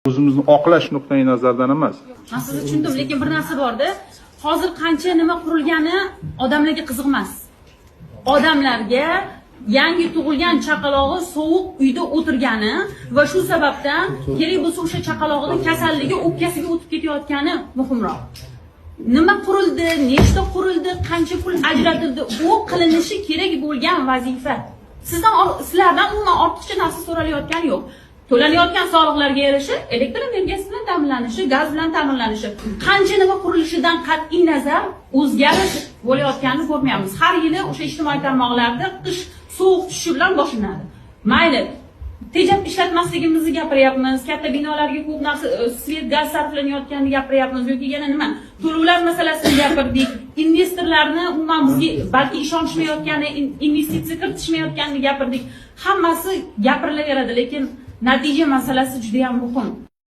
O'zimizni oqlash nuqtai nazaridan emas. Men sizni tushundim, lekin bir narsa borda, hozir qancha nima qurilgani odamlarga qiziq emas. Odamlarga yangi tug'ilgan chaqalog'i sovuq uyda o'tirgani va shu sababdan kerak bo'lsa o'sha chaqalog'ining kasalligi o'pkasiga o'tib ketayotgani muhimroq. Nima qurildi, nechta qurildi, qancha pul ajratildi, bu qilinishi kerak bo'lgan vazifa. Sizlardan umuman ortiqcha narsa so'ralayotgani yo'q. To'lanayotgan soliqlarga yarasha elektr energiyasi bilan ta'minlanishi, gaz bilan ta'minlanishi, qancha nima qurilishidan qat'iy nazar o'zgarish bo'layotganini ko'rmayapmiz. Har yili o'sha ijtimoiy tarmoqlarda qish sovuq tushishi bilan boshlanadi. Mayli, tejab ishlatmasligimizni gapiryapmiz, katta binolarga ko'p narsa svet, gaz sarflanayotganini gapiryapmiz yoki yana nima? To'lovlar masalasini gapirdik. Investorlarni umuman bizga balki ishonishmayotgani, investitsiya kiritishmayotganini gapirdik. Hammasi gapirilaveradi, lekin natija masalasi juda ham muhim.